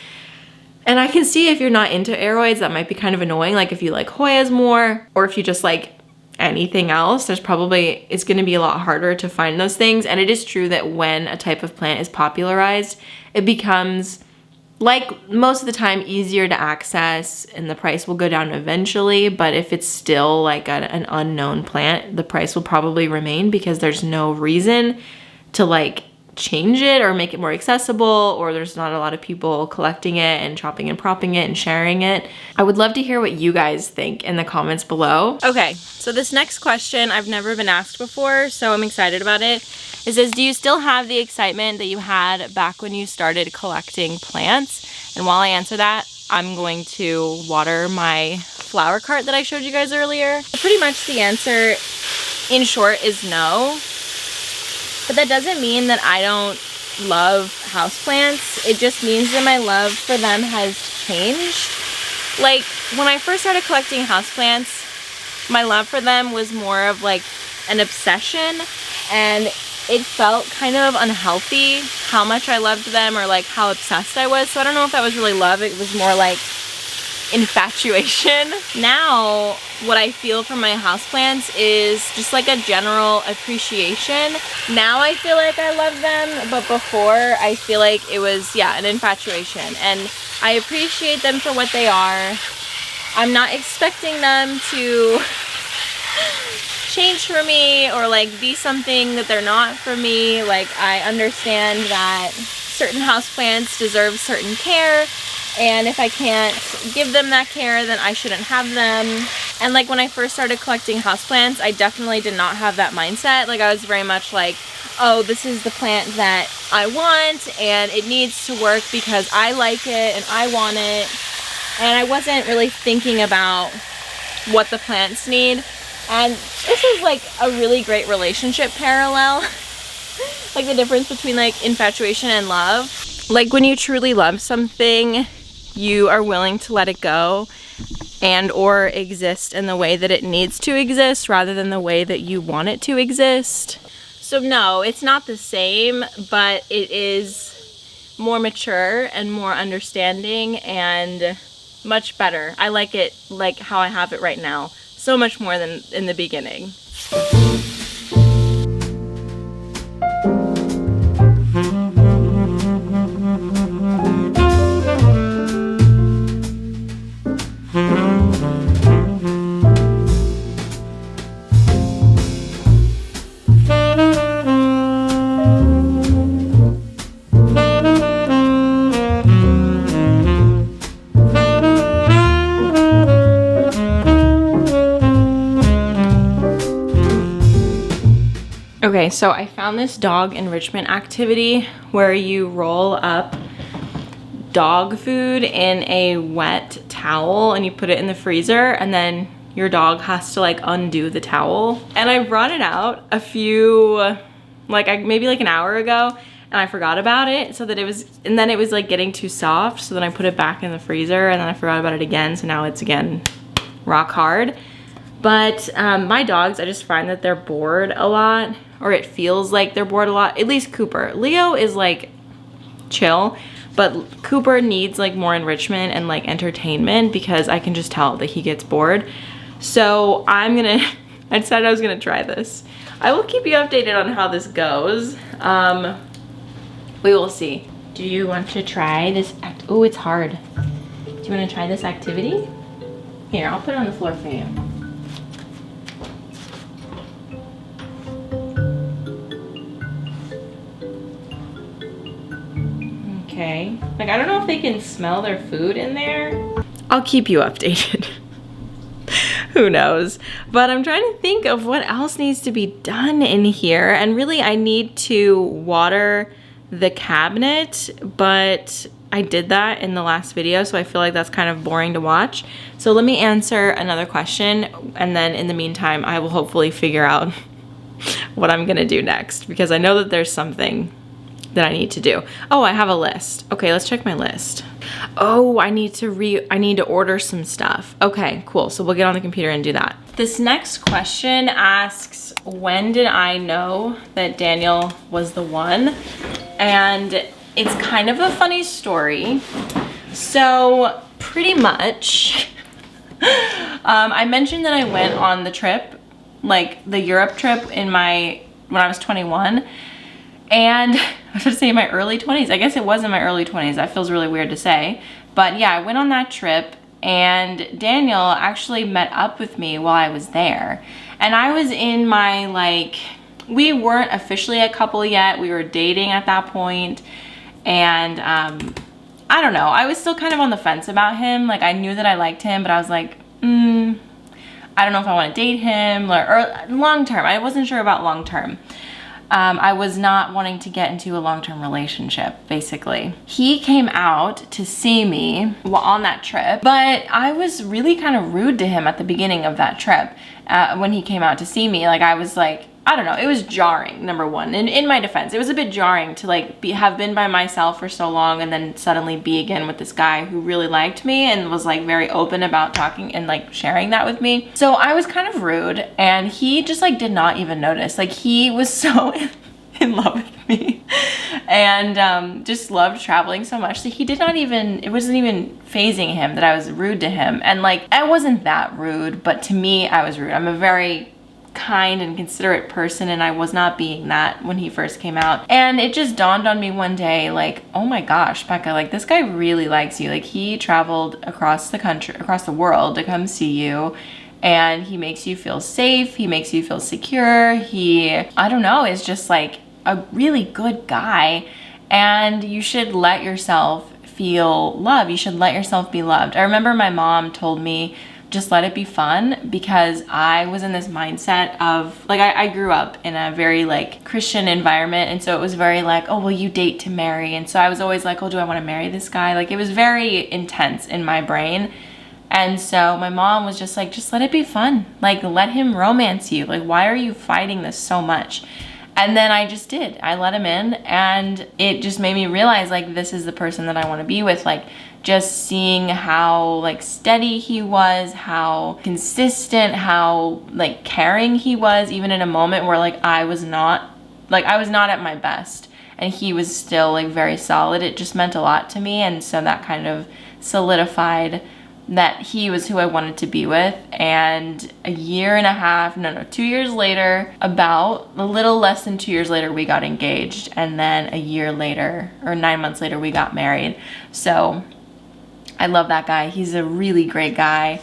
And I can see if you're not into aroids, that might be kind of annoying. Like if you like Hoyas more, or if you just like anything else, it's going to be a lot harder to find those things. And it is true that when a type of plant is popularized, it becomes, like most of the time, easier to access and the price will go down eventually. But if it's still like an unknown plant, the price will probably remain because there's no reason to like change it or make it more accessible, or there's not a lot of people collecting it and chopping and propping it and sharing it. I would love to hear what you guys think in the comments below. Okay, so this next question I've never been asked before, so I'm excited about it. It says, do you still have the excitement that you had back when you started collecting plants? And while I answer that, I'm going to water my flower cart that I showed you guys earlier. Pretty much the answer, in short, is no. But that doesn't mean that I don't love houseplants. It just means that my love for them has changed. Like, when I first started collecting houseplants, my love for them was more of like an obsession, and it felt kind of unhealthy how much I loved them or like how obsessed I was. So I don't know if that was really love. It was more like infatuation. Now, what I feel from my houseplants is just like a general appreciation. Now I feel like I love them, but before I feel like it was, yeah, an infatuation. And I appreciate them for what they are. I'm not expecting them to change for me or like be something that they're not for me. Like, I understand that certain houseplants deserve certain care, and if I can't give them that care, then I shouldn't have them. And like when I first started collecting houseplants, I definitely did not have that mindset. Like, I was very much like, oh, this is the plant that I want and it needs to work because I like it and I want it. And I wasn't really thinking about what the plants need. And this is like a really great relationship parallel. Like the difference between like infatuation and love. Like when you truly love something, you are willing to let it go and or exist in the way that it needs to exist rather than the way that you want it to exist. So no, it's not the same, but it is more mature and more understanding and much better. I like it like how I have it right now, so much more than in the beginning. Okay, so I found this dog enrichment activity where you roll up dog food in a wet towel and you put it in the freezer, and then your dog has to like undo the towel. And I brought it out a few, maybe like an hour ago, and I forgot about it, so that it was, and then it was like getting too soft, so then I put it back in the freezer and then I forgot about it again, so now it's again rock hard. But my dogs, I just find that they're bored a lot, or it feels like they're bored a lot, at least Cooper. Leo is like chill, but Cooper needs like more enrichment and like entertainment because I can just tell that he gets bored. So I decided I was gonna try this. I will keep you updated on how this goes. We will see. Do you want to try this oh, it's hard. Do you wanna try this activity? Here, I'll put it on the floor for you. Okay. Like, I don't know if they can smell their food in there. I'll keep you updated. Who knows? But I'm trying to think of what else needs to be done in here. And really, I need to water the cabinet, but I did that in the last video, so I feel like that's kind of boring to watch. So let me answer another question, and then in the meantime, I will hopefully figure out what I'm gonna do next, because I know that there's something that I need to do. Oh, I have a list. Okay, let's check my list. Oh, I need to order some stuff. Okay, cool. So we'll get on the computer and do that. This next question asks, when did I know that Daniel was the one? And it's kind of a funny story. So pretty much, I mentioned that I went on the trip, like the Europe trip when I was 21. And I was going to say in my early 20s. I guess it was in my early 20s. That feels really weird to say. But yeah, I went on that trip, and Daniel actually met up with me while I was there. And I was in my, like, we weren't officially a couple yet. We were dating at that point. And I don't know. I was still kind of on the fence about him. Like, I knew that I liked him, but I was like, I don't know if I want to date him or long term. I wasn't sure about long term. I was not wanting to get into a long-term relationship, basically. He came out to see me on that trip, but I was really kind of rude to him at the beginning of that trip. When he came out to see me, like I was like, I don't know, it was jarring, number one. And in my defense, it was a bit jarring to like have been by myself for so long and then suddenly be again with this guy who really liked me and was like very open about talking and like sharing that with me. So I was kind of rude, and he just like did not even notice. Like he was so in love with me and just loved traveling so much that he did not even, it wasn't even phasing him that I was rude to him. And like, I wasn't that rude, but to me, I was rude. I'm a very kind and considerate person, and I was not being that when he first came out. And it just dawned on me one day, like, oh my gosh, Becca, like this guy really likes you. Like he traveled across the country, across the world to come see you, and he makes you feel safe. He makes you feel secure. He, I don't know, is just like a really good guy, and you should let yourself feel love. You should let yourself be loved. I remember my mom told me, just let it be fun, because I was in this mindset of like, I grew up in a very like Christian environment, and so it was very like, oh, will you date to marry? And so I was always like, oh, do I want to marry this guy? Like it was very intense in my brain. And so my mom was just like, just let it be fun. Like let him romance you. Like why are you fighting this so much? And then I just did. I let him in, and it just made me realize like this is the person that I want to be with. Like just seeing how like steady he was, how consistent, how like caring he was, even in a moment where like I was not at my best, and he was still like very solid. It just meant a lot to me, and so that kind of solidified that he was who I wanted to be with. And a year and a half, no, 2 years later, about a little less than 2 years later, we got engaged. And then a year later, or 9 months later, we got married. So I love that guy. He's a really great guy.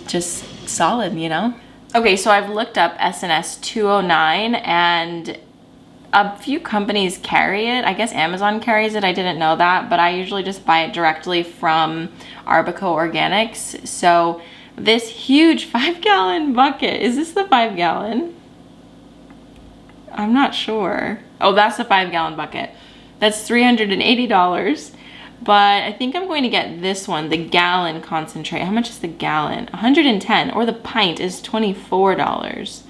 Just solid, you know? Okay, so I've looked up SNS 209, and a few companies carry it. I guess Amazon carries it. I didn't know that, but I usually just buy it directly from Arbico Organics. So this huge 5-gallon bucket, is this the 5-gallon? I'm not sure. Oh, that's the 5-gallon bucket. That's $380. But I think I'm going to get this one, the gallon concentrate. How much is the gallon? 110, or the pint is $24.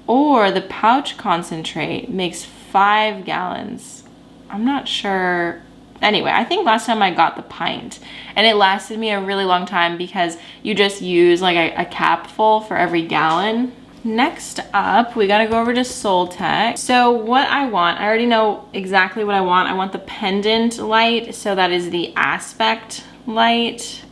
Or the pouch concentrate makes 5 gallons. I'm not sure. Anyway, I think last time I got the pint, and it lasted me a really long time because you just use like a cap full for every gallon. Next up, we gotta go over to Soltech. So what I want, I already know exactly what I want. I want the pendant light, so that is the aspect light.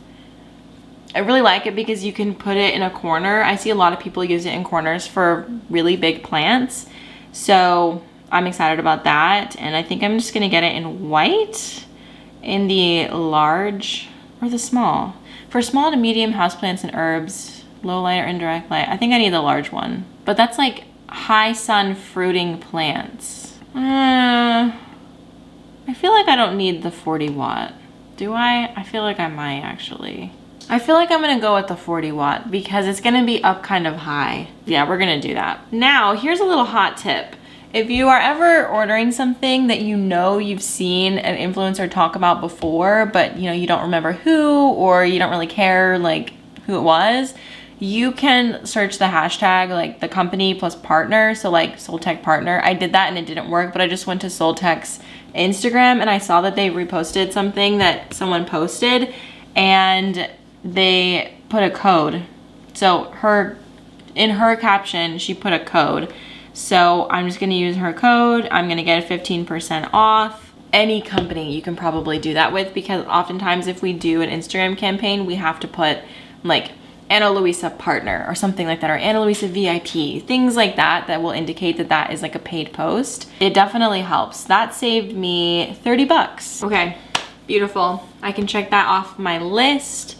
I really like it because you can put it in a corner. I see a lot of people use it in corners for really big plants. So I'm excited about that. And I think I'm just gonna get it in white, in the large or the small. For small to medium houseplants and herbs, low light or indirect light, I think I need the large one. But that's like high sun fruiting plants. I feel like I don't need the 40 watt. Do I? I feel like I might actually. I feel like I'm gonna go with the 40 watt because it's gonna be up kind of high. Yeah, we're gonna do that. Now, here's a little hot tip. If you are ever ordering something that you know you've seen an influencer talk about before, but you know you don't remember who, or you don't really care like who it was, you can search the hashtag like the company plus partner, so like Soltech partner. I did that and it didn't work, but I just went to Soltech's Instagram and I saw that they reposted something that someone posted, and they put a code. So in her caption, she put a code. So I'm just gonna use her code. I'm gonna get a 15% off. Any company you can probably do that with, because oftentimes if we do an Instagram campaign, we have to put like Ana Luisa partner or something like that, or Ana Luisa VIP, things like that that will indicate that that is like a paid post. It definitely helps. That saved me 30 bucks. Okay, beautiful. I can check that off my list.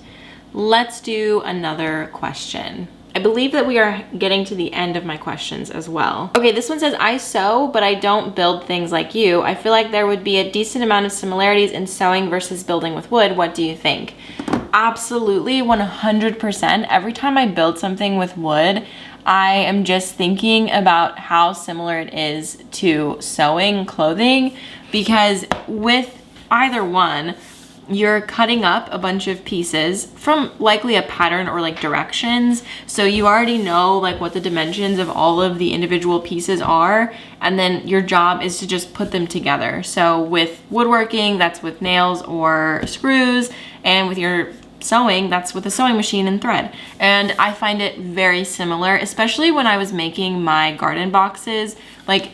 Let's do another question. I believe that we are getting to the end of my questions as well. Okay, this one says, I sew, but I don't build things like you. I feel like there would be a decent amount of similarities in sewing versus building with wood. What do you think? Absolutely, 100%. Every time I build something with wood, I am just thinking about how similar it is to sewing clothing, because with either one, you're cutting up a bunch of pieces from likely a pattern or like directions. So you already know like what the dimensions of all of the individual pieces are. And then your job is to just put them together. So with woodworking, that's with nails or screws. And with your sewing, that's with a sewing machine and thread. And I find it very similar, especially when I was making my garden boxes. Like,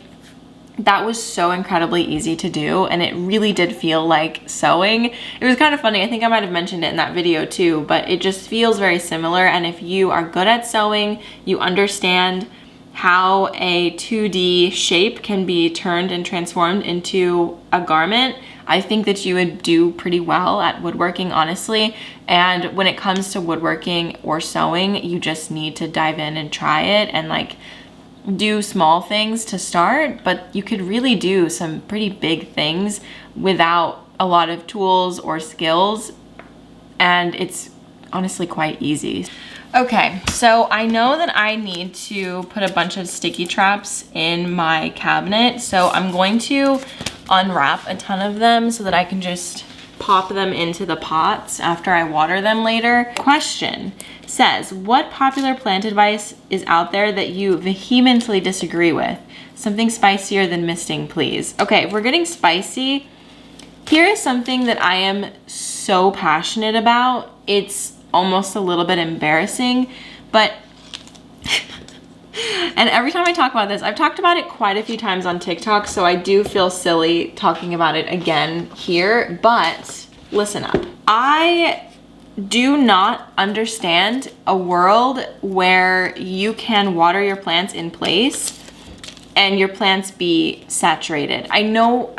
that was so incredibly easy to do, and it really did feel like sewing. It was kind of funny. I think I might have mentioned it in that video too, but it just feels very similar. And if you are good at sewing, you understand how a 2D shape can be turned and transformed into a garment, I think that you would do pretty well at woodworking, honestly. And when it comes to woodworking or sewing, you just need to dive in and try it and like do small things to start, but you could really do some pretty big things without a lot of tools or skills, and it's honestly quite easy. Okay, so I know that I need to put a bunch of sticky traps in my cabinet, so I'm going to unwrap a ton of them so that I can just pop them into the pots after I water them later. Question says, what popular plant advice is out there that you vehemently disagree with? Something spicier than misting, please. Okay, if we're getting spicy, here is something that I am so passionate about. It's almost a little bit embarrassing, but and every time I talk about this, I've talked about it quite a few times on TikTok, so I do feel silly talking about it again here, but listen up. I do not understand a world where you can water your plants in place and your plants be saturated. I know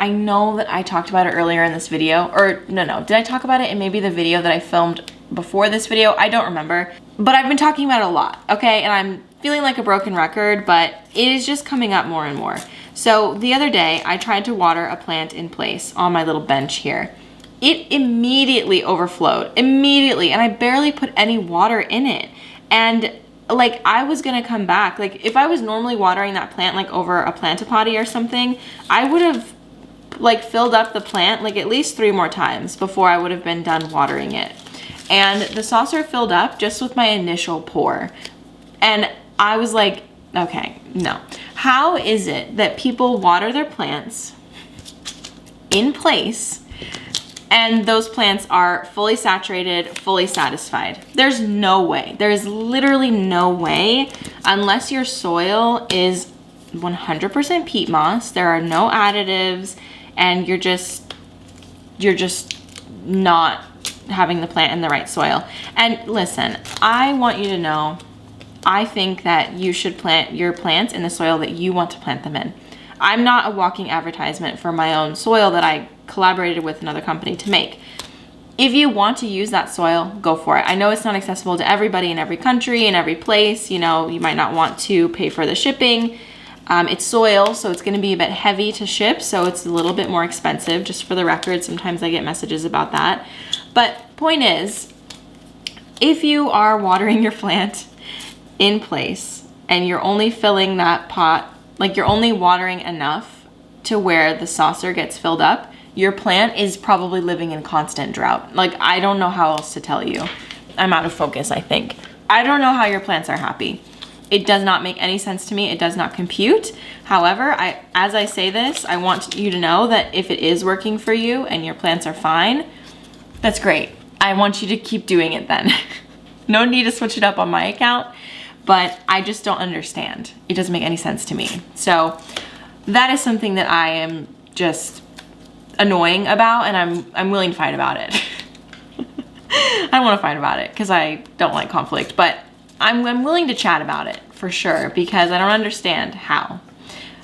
that I talked about it earlier in this video, or no, did I talk about it in maybe the video that I filmed before this video? I don't remember, but I've been talking about it a lot, okay? And I'm feeling like a broken record, but it is just coming up more and more. So the other day, I tried to water a plant in place on my little bench here. It immediately overflowed, immediately, and I barely put any water in it. And like, I was gonna come back. Like, if I was normally watering that plant like over a plantipotty or something, I would have like filled up the plant like at least 3 more times before I would have been done watering it. And the saucer filled up just with my initial pour. And I was like, okay, no. How is it that people water their plants in place and those plants are fully saturated, fully satisfied? There's no way. There is literally no way, unless your soil is 100% peat moss, there are no additives, and you're just not having the plant in the right soil. And listen, I want you to know, I think that you should plant your plants in the soil that you want to plant them in. I'm not a walking advertisement for my own soil that I collaborated with another company to make. If you want to use that soil, go for it. I know it's not accessible to everybody in every country, in every place. You know, you might not want to pay for the shipping. It's soil, so it's gonna be a bit heavy to ship, so it's a little bit more expensive, just for the record. Sometimes I get messages about that. But point is, if you are watering your plant in place and you're only filling that pot, like you're only watering enough to where the saucer gets filled up, your plant is probably living in constant drought. Like, I don't know how else to tell you. I'm out of focus, I think. I don't know how your plants are happy. It does not make any sense to me. It does not compute. However, as I say this, I want you to know that if it is working for you and your plants are fine, that's great. I want you to keep doing it then. No need to switch it up on my account, but I just don't understand. It doesn't make any sense to me. So that is something that I am just annoying about, and I'm willing to fight about it. I don't want to fight about it because I don't like conflict, but I'm willing to chat about it for sure, because I don't understand how.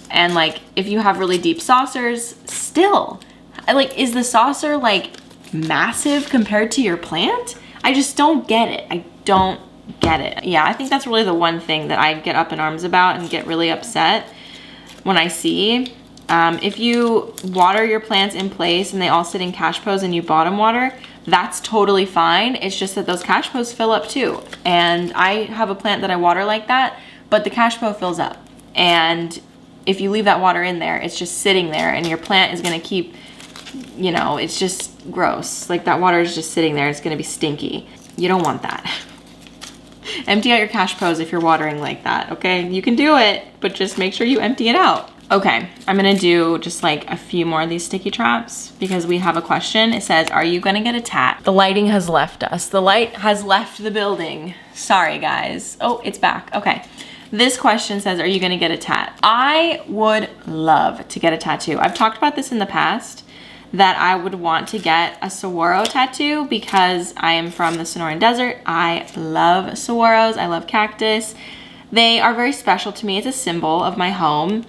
And like, if you have really deep saucers, still, like, is the saucer like massive compared to your plant? I just don't get it. I don't get it. Yeah, I think that's really the one thing that I get up in arms about and get really upset when I see. If you water your plants in place and they all sit in cash pose and you bottom water, that's totally fine. It's just that those cash pows fill up too. And I have a plant that I water like that, but the cash pow fills up. And if you leave that water in there, it's just sitting there and your plant is gonna keep, you know, it's just gross. Like that water is just sitting there, it's gonna be stinky. You don't want that. Empty out your cash pows if you're watering like that, okay? You can do it, but just make sure you empty it out. Okay, I'm gonna do just like a few more of these sticky traps because we have a question. It says, are you gonna get a tat? The lighting has left us. The light has left the building. Sorry guys. Oh, it's back, okay. This question says, are you gonna get a tat? I would love to get a tattoo. I've talked about this in the past, that I would want to get a saguaro tattoo because I am from the Sonoran Desert. I love saguaros, I love cactus. They are very special to me. It's a symbol of my home.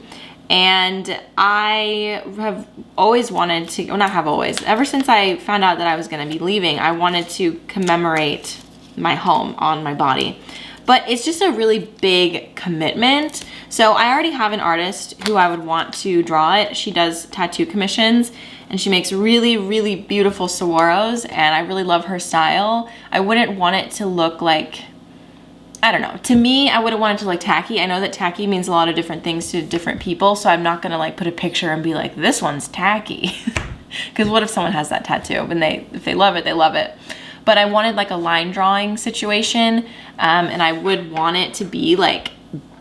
And I have always wanted to, well, not have always, ever since I found out that I was gonna be leaving, I wanted to commemorate my home on my body. But it's just a really big commitment. So I already have an artist who I would want to draw it. She does tattoo commissions and she makes really, really beautiful saguaros and I really love her style. I wouldn't want it to look like, I don't know. To me, I wouldn't want it to look tacky. I know that tacky means a lot of different things to different people, so I'm not gonna like put a picture and be like, this one's tacky. Because what if someone has that tattoo and if they love it, they love it. But I wanted like a line drawing situation and I would want it to be like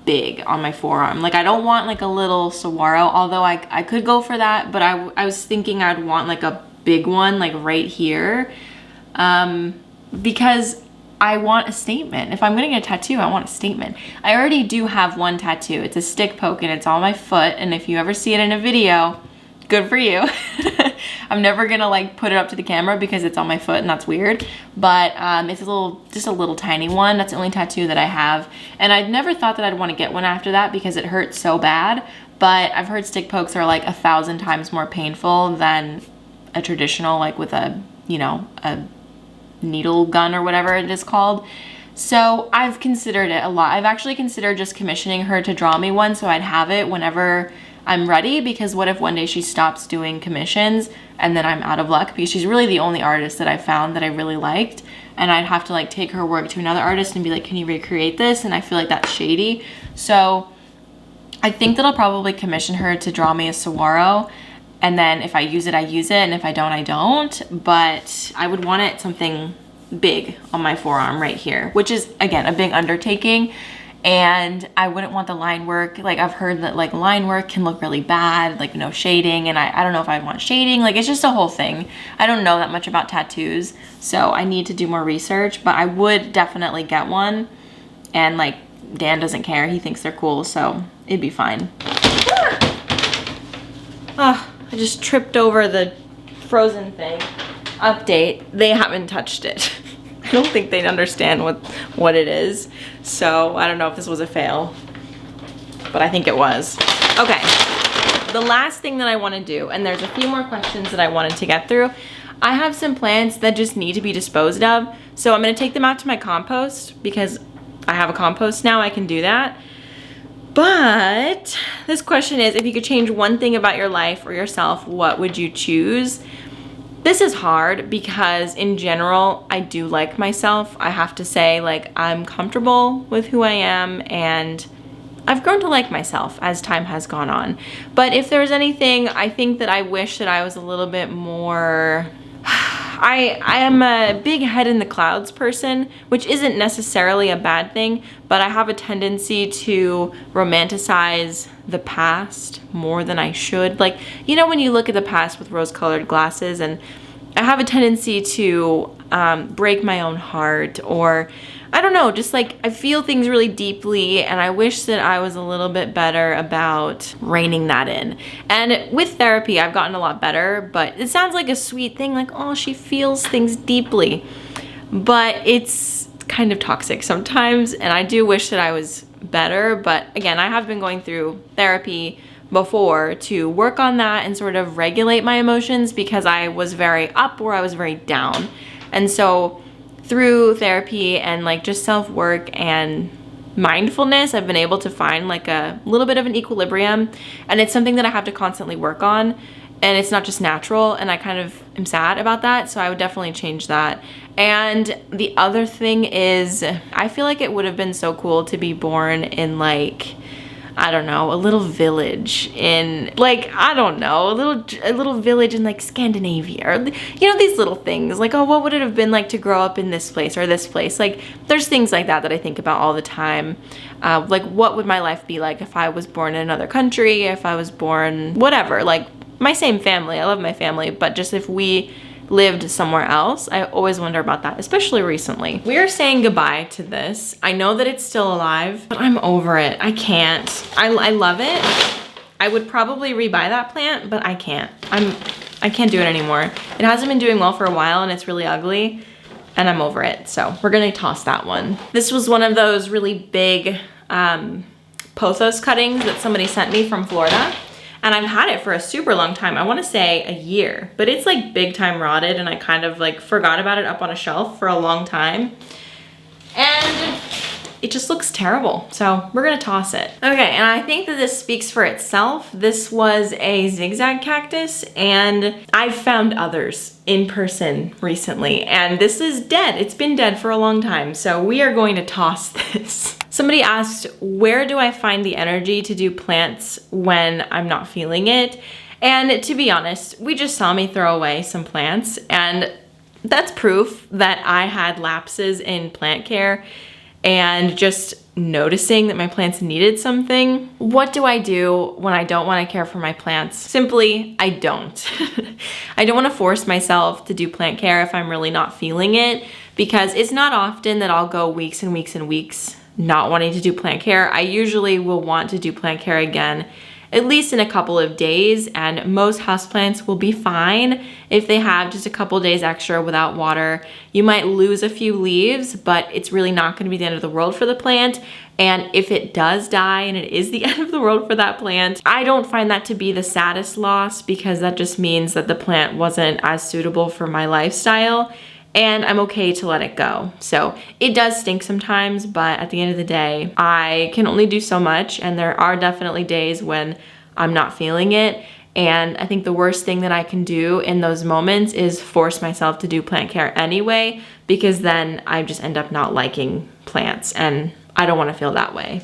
big on my forearm. Like I don't want like a little saguaro, although I could go for that, but I was thinking I'd want like a big one like right here because I want a statement. If I'm gonna get a tattoo, I want a statement. I already do have one tattoo. It's a stick poke and it's on my foot, and if you ever see it in a video, good for you. I'm never gonna like put it up to the camera because it's on my foot and that's weird, but it's just a little tiny one. That's the only tattoo that I have, and I'd never thought that I'd want to get one after that because it hurts so bad, but I've heard stick pokes are like 1,000 times more painful than a traditional, like with a, you know, a needle gun or whatever it is called. So I've considered it a lot. I've actually considered just commissioning her to draw me one so I'd have it whenever I'm ready, because what if one day she stops doing commissions and then I'm out of luck, because she's really the only artist that I found that I really liked, and I'd have to like take her work to another artist and be like, can you recreate this? And I feel like that's shady. So I think that I'll probably commission her to draw me a saguaro, and then if I use it, I use it, and if I don't, I don't. But I would want it something big on my forearm right here, which is, again, a big undertaking. And I wouldn't want the line work. Like I've heard that like line work can look really bad, like no shading, and I don't know if I'd want shading. Like it's just a whole thing. I don't know that much about tattoos, so I need to do more research, but I would definitely get one. And like Dan doesn't care, he thinks they're cool, so it'd be fine. Oh, I just tripped over the frozen thing. Update, they haven't touched it. I don't think they'd understand what it is. So I don't know if this was a fail, but I think it was. Okay, the last thing that I want to do, and there's a few more questions that I wanted to get through. I have some plants that just need to be disposed of. So I'm gonna take them out to my compost because I have a compost now, I can do that. But this question is, if you could change one thing about your life or yourself, what would you choose? This is hard because in general, I do like myself. I have to say, like, I'm comfortable with who I am and I've grown to like myself as time has gone on. But if there's anything, I think that I wish that I was a little bit more, I am a big head in the clouds person, which isn't necessarily a bad thing, but I have a tendency to romanticize the past more than I should. Like, you know, when you look at the past with rose-colored glasses, and I have a tendency to break my own heart, or I don't know, just like I feel things really deeply, and I wish that I was a little bit better about reining that in. And with therapy, I've gotten a lot better, but it sounds like a sweet thing, like, oh, she feels things deeply, but it's kind of toxic sometimes, and I do wish that I was better. But again, I have been going through therapy before to work on that and sort of regulate my emotions, because I was very up or I was very down. And so through therapy and like just self-work and mindfulness, I've been able to find like a little bit of an equilibrium, and it's something that I have to constantly work on. and it's not just natural, and I kind of am sad about that, so I would definitely change that. And the other thing is, I feel like it would have been so cool to be born in like, I don't know, a little village in like, I don't know, a little village in like Scandinavia, or you know, these little things like, oh, what would it have been like to grow up in this place or this place? Like there's things like that that I think about all the time. Like what would my life be like if I was born in another country, if I was born whatever, like my same family, I love my family, but just if we lived somewhere else, I always wonder about that, especially recently. We are saying goodbye to this. I know that it's still alive, but I'm over it. I can't. I love it. I would probably rebuy that plant, but I can't. I can't do it anymore. It hasn't been doing well for a while and it's really ugly and I'm over it. So we're gonna toss that one. This was one of those really big pothos cuttings that somebody sent me from Florida. And I've had it for a super long time. I wanna say a year, but it's like big time rotted and I kind of like forgot about it up on a shelf for a long time. And it just looks terrible. So we're gonna toss it. Okay, and I think that this speaks for itself. This was a zigzag cactus and I've found others in person recently and this is dead. It's been dead for a long time. So we are going to toss this. Somebody asked, where do I find the energy to do plants when I'm not feeling it? And to be honest, we just saw me throw away some plants and that's proof that I had lapses in plant care and just noticing that my plants needed something. What do I do when I don't want to care for my plants? Simply, I don't. I don't want to force myself to do plant care if I'm really not feeling it, because it's not often that I'll go weeks and weeks and weeks not wanting to do plant care. I usually will want to do plant care again at least in a couple of days, and most houseplants will be fine if they have just a couple days extra without water. You might lose a few leaves, but it's really not going to be the end of the world for the plant. And if it does die and it is the end of the world for that plant, I don't find that to be the saddest loss, because that just means that the plant wasn't as suitable for my lifestyle. And I'm okay to let it go. So it does stink sometimes, but at the end of the day, I can only do so much, and there are definitely days when I'm not feeling it. And I think the worst thing that I can do in those moments is force myself to do plant care anyway, because then I just end up not liking plants, and I don't want to feel that way.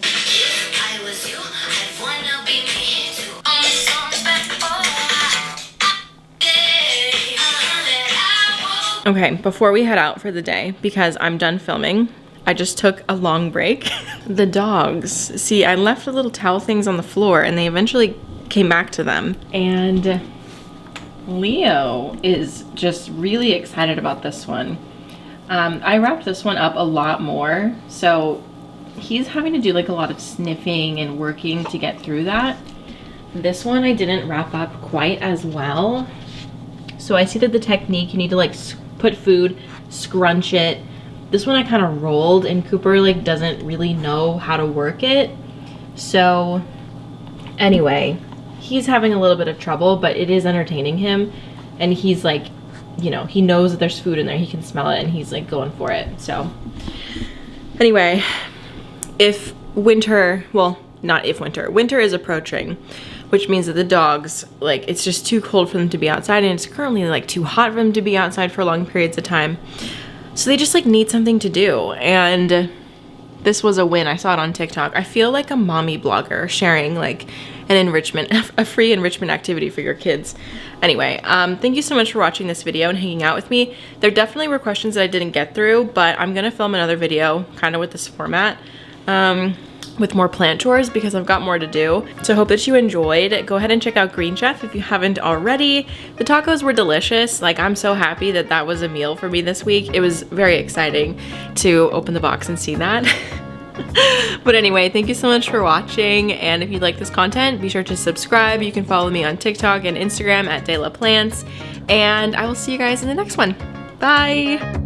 Okay, before we head out for the day, because I'm done filming, I just took a long break. The dogs, see, I left the little towel things on the floor and they eventually came back to them. And Leo is just really excited about this one. I wrapped this one up a lot more, so he's having to do like a lot of sniffing and working to get through that. This one I didn't wrap up quite as well. So I see that the technique, you need to like put food, scrunch it. This one I kind of rolled, and Cooper like doesn't really know how to work it. So anyway, he's having a little bit of trouble, but it is entertaining him. And he's like, you know, he knows that there's food in there, he can smell it, and he's like going for it. So anyway, if winter, well, not if winter, winter is approaching, which means that the dogs, like, it's just too cold for them to be outside, and it's currently like too hot for them to be outside for long periods of time. So they just like need something to do, and this was a win. I saw it on TikTok. I feel like a mommy blogger sharing like an enrichment, a free enrichment activity for your kids. Anyway, thank you so much for watching this video and hanging out with me. There definitely were questions that I didn't get through, but I'm gonna film another video kind of with this format. With more plant chores, because I've got more to do. So I hope that you enjoyed. Go ahead and check out Green Chef if you haven't already. The tacos were delicious. Like, I'm so happy that that was a meal for me this week. It was very exciting to open the box and see that. But anyway, thank you so much for watching, and if you like this content, be sure to subscribe. You can follow me on TikTok and Instagram at DelaPlants, and I will see you guys in the next one. Bye!